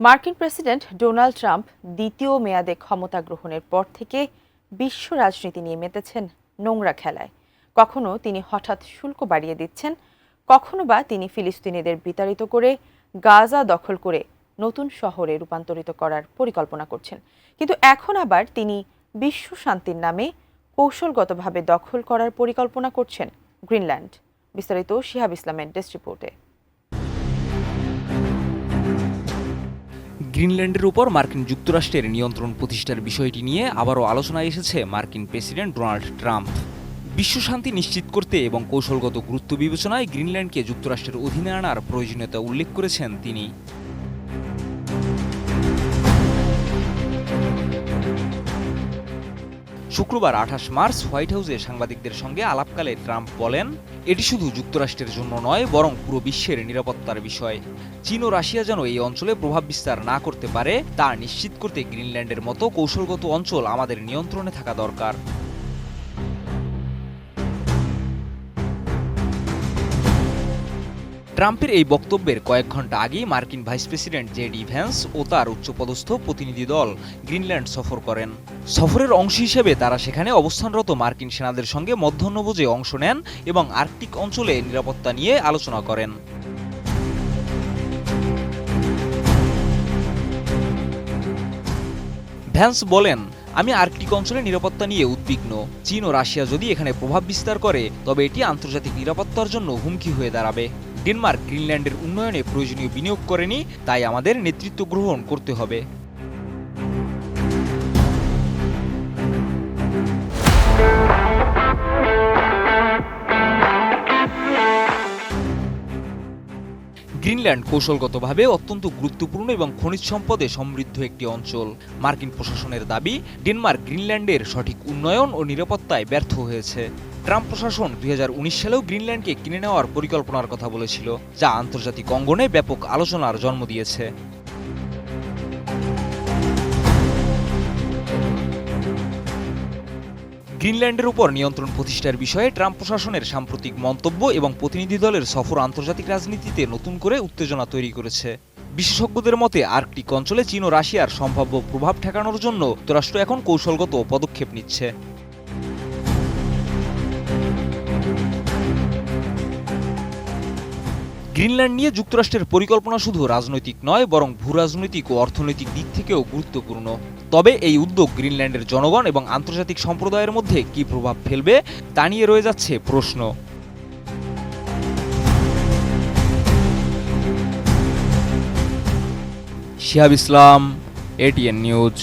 মার্কিন president Donald Trump দ্বিতীয় মেয়াদে ক্ষমতা গ্রহণের পর থেকে বিশ্ব রাজনীতি নিয়ে মেতেছেন নোংরা খেলায়। কখনো তিনি হঠাৎ শুল্ক বাড়িয়ে দিচ্ছেন, কখনো বা তিনি ফিলিস্তিনিদের বিতাড়িত করে গাজা দখল করে নতুন শহরে রূপান্তরিত করার পরিকল্পনা করছেন। কিন্তু এখন আবার তিনি বিশ্ব শান্তির নামে কৌশলগতভাবে দখল করার পরিকল্পনা করছেন গ্রিনল্যান্ড। বিস্তারিত শিহাব ইসলামের ডেস্ক রিপোর্টে। গ্রিনল্যান্ডের উপর মার্কিন যুক্তরাষ্ট্রের নিয়ন্ত্রণ প্রতিষ্ঠার বিষয়টি নিয়ে আবারও আলোচনায় এসেছে মার্কিন প্রেসিডেন্ট ডোনাল্ড ট্রাম্প। বিশ্ব শান্তি নিশ্চিত করতে এবং কৌশলগত গুরুত্ব বিবেচনায় গ্রিনল্যান্ডকে যুক্তরাষ্ট্রের অধীনে আনার প্রয়োজনীয়তা উল্লেখ করেছেন তিনি। শুক্রবার 28 মার্চ হোয়াইট হাউসে সাংবাদিকদের সঙ্গে আলাপকালে ট্রাম্প বলেন, এটি শুধু যুক্তরাষ্ট্রের জন্য নয়, বরং পুরো বিশ্বের নিরাপত্তার বিষয়। চীন ও রাশিয়া যেন এই অঞ্চলে প্রভাব বিস্তার না করতে পারে তা নিশ্চিত করতে গ্রিনল্যান্ডের মতো কৌশলগত অঞ্চল আমাদের নিয়ন্ত্রণে থাকা দরকার। ট্রাম্পের এই বক্তব্যের কয়েক ঘন্টা আগেই মার্কিন ভাইস প্রেসিডেন্ট জেডি ভ্যান্স ও তার উচ্চপদস্থ প্রতিনিধি দল গ্রিনল্যান্ড সফর করেন। সফরের অংশ হিসেবে তারা সেখানে অবস্থানরত মার্কিন সেনাদের সঙ্গে মধ্যাহ্নভোজে অংশ নেন এবং আর্কটিক অঞ্চলে নিরাপত্তা নিয়ে আলোচনা করেন। ভ্যান্স বলেন, আমি আর্কটিক অঞ্চলে নিরাপত্তা নিয়ে উদ্বিগ্ন। চীন ও রাশিয়া যদি এখানে প্রভাব বিস্তার করে তবে এটি আন্তর্জাতিক নিরাপত্তার জন্য হুমকি হয়ে দাঁড়াবে। ডেনমার্ক গ্রিনল্যান্ডের উন্নয়নে প্রয়োজনীয় বিনিয়োগ করেনি, তাই আমাদের নেতৃত্ব গ্রহণ করতে হবে। গ্রিনল্যান্ড কৌশলগতভাবে অত্যন্ত গুরুত্বপূর্ণ এবং খনিজ সম্পদে সমৃদ্ধ একটি অঞ্চল। মার্কিন প্রশাসনের দাবি, ডেনমার্ক গ্রিনল্যান্ডের সঠিক উন্নয়ন ও নিরাপত্তায় ব্যর্থ হয়েছে। ট্রাম্প প্রশাসন 2019 সালেও গ্রিনল্যান্ডকে কিনে নেওয়ার পরিকল্পনার কথা বলেছিল, যা আন্তর্জাতিক অঙ্গনে ব্যাপক আলোচনার জন্ম দিয়েছে। গ্রিনল্যান্ডের উপর নিয়ন্ত্রণ প্রতিষ্ঠার বিষয়ে ট্রাম্প প্রশাসনের সাম্প্রতিক মন্তব্য এবং প্রতিনিধি দলের সফর আন্তর্জাতিক রাজনীতিতে নতুন করে উত্তেজনা তৈরি করেছে। বিশেষজ্ঞদের মতে আর্কটিক অঞ্চলে চীন ও রাশিয়ার সম্ভাব্য প্রভাব ঠেকানোর জন্য যুক্তরাষ্ট্র এখন কৌশলগত পদক্ষেপ নিচ্ছে। গ্রিনল্যান্ড নিয়ে যুক্তরাষ্ট্রের পরিকল্পনা শুধু রাজনৈতিক নয়, বরং ভূরাজনৈতিক ও অর্থনৈতিক দিক থেকেও গুরুত্বপূর্ণ। তবে এই উদ্যোগ গ্রিনল্যান্ডের জনগণ এবং আন্তর্জাতিক সম্প্রদায়ের মধ্যে কী প্রভাব ফেলবে তা নিয়ে রয়ে যাচ্ছে প্রশ্ন। শিহাব ইসলাম, ATN নিউজ।